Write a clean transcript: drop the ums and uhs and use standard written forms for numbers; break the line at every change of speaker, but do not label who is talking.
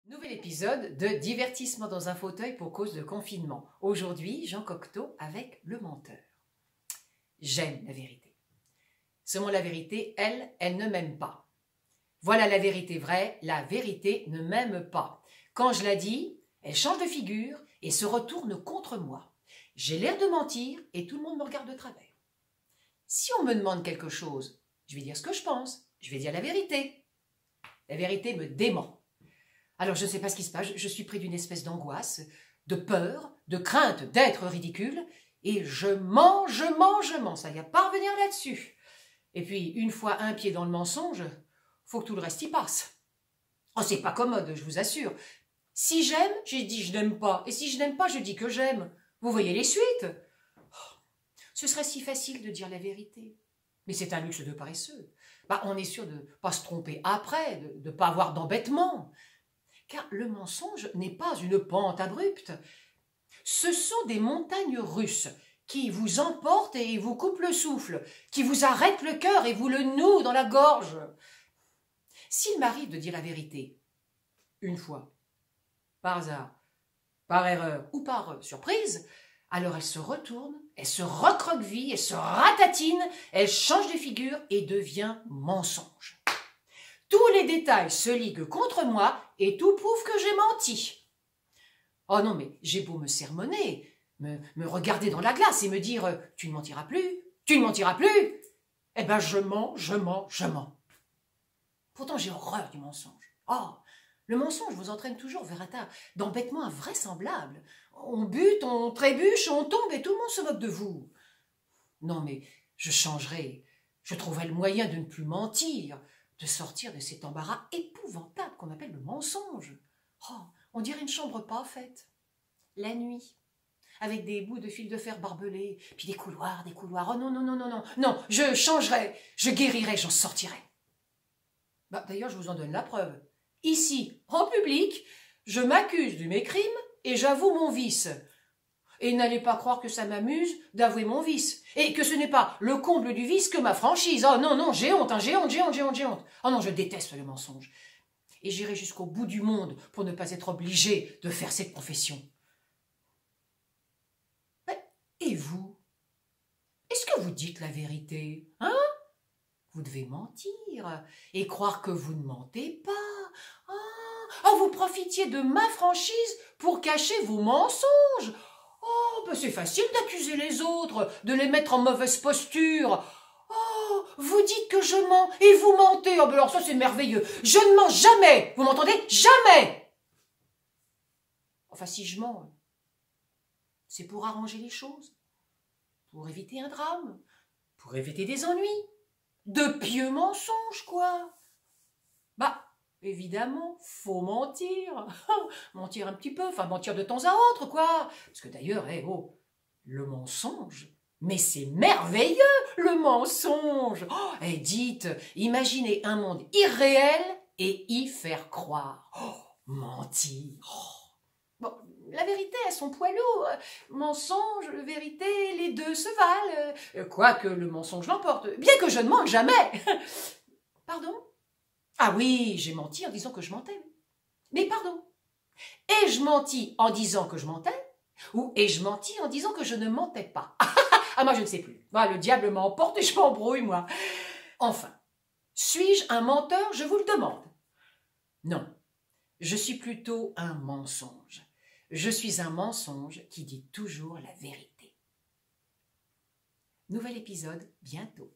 Nouvel épisode de divertissement dans un fauteuil pour cause de confinement. Aujourd'hui, Jean Cocteau avec le menteur. J'aime la vérité. Seulement la vérité, elle ne m'aime pas. Voilà la vérité vraie, la vérité ne m'aime pas. Quand je la dis, elle change de figure et se retourne contre moi. J'ai l'air de mentir et tout le monde me regarde de travers. Si on me demande quelque chose, je vais dire ce que je pense, je vais dire la vérité. La vérité me dément. Alors je ne sais pas ce qui se passe, je suis pris d'une espèce d'angoisse, de peur, de crainte d'être ridicule, et je mens, ça y a pas à revenir là-dessus. Et puis, une fois un pied dans le mensonge, faut que tout le reste y passe. Oh, c'est pas commode, je vous assure. Si j'aime, j'ai dit je n'aime pas, et si je n'aime pas, je dis que j'aime. Vous voyez les suites? Oh, ce serait si facile de dire la vérité. Mais c'est un luxe de paresseux. On est sûr de ne pas se tromper après, de ne pas avoir d'embêtement. Car le mensonge n'est pas une pente abrupte. Ce sont des montagnes russes qui vous emportent et vous coupent le souffle, qui vous arrêtent le cœur et vous le nouent dans la gorge. S'il m'arrive de dire la vérité, une fois, par hasard, par erreur ou par surprise, alors elle se retourne, elle se recroqueville, elle se ratatine, elle change de figure et devient mensonge. Tous les détails se liguent contre moi et tout prouve que j'ai menti. Oh non, mais j'ai beau me sermonner, me regarder dans la glace et me dire « tu ne mentiras plus, tu ne mentiras plus », eh ben je mens. Pourtant j'ai horreur du mensonge. Oh, le mensonge vous entraîne toujours vers un tas d'embêtements invraisemblables. On bute, on trébuche, on tombe et tout le monde se moque de vous. Non mais je changerai, je trouverai le moyen de ne plus mentir, de sortir de cet embarras épouvantable qu'on appelle le mensonge. Oh, on dirait une chambre pas faite. La nuit, avec des bouts de fil de fer barbelés, puis des couloirs. Oh non, je changerai, je guérirai, j'en sortirai. D'ailleurs, je vous en donne la preuve. Ici, en public, je m'accuse de mes crimes et j'avoue mon vice. Et n'allez pas croire que ça m'amuse d'avouer mon vice. Et que ce n'est pas le comble du vice que ma franchise. Oh non, j'ai honte, j'ai honte. Oh non, je déteste le mensonge. Et j'irai jusqu'au bout du monde pour ne pas être obligée de faire cette confession. Et vous? Est-ce que vous dites la vérité? Hein? Vous devez mentir et croire que vous ne mentez pas. Oh, vous profitiez de ma franchise pour cacher vos mensonges. Oh, c'est facile d'accuser les autres, de les mettre en mauvaise posture. Oh, vous dites que je mens et vous mentez. Oh, alors ça c'est merveilleux. Je ne mens jamais. Vous m'entendez? Jamais. Enfin, si je mens, c'est pour arranger les choses, pour éviter un drame, pour éviter des ennuis. De pieux mensonges, quoi. Évidemment, faut mentir. Mentir un petit peu, enfin mentir de temps à autre, quoi. Parce que d'ailleurs, le mensonge, mais c'est merveilleux, le mensonge. Dites, imaginez un monde irréel et y faire croire. Mentir. La vérité a son poids lourd. Mensonge, vérité, les deux se valent. Quoique le mensonge l'emporte, bien que je ne mente jamais. Pardon? Ah oui, j'ai menti en disant que je mentais. Mais pardon, ai-je menti en disant que je mentais? Ou ai-je menti en disant que je ne mentais pas? Moi je ne sais plus. Le diable m'emporte et je m'embrouille, moi. Enfin, suis-je un menteur, je vous le demande? Non, je suis plutôt un mensonge. Je suis un mensonge qui dit toujours la vérité. Nouvel épisode bientôt.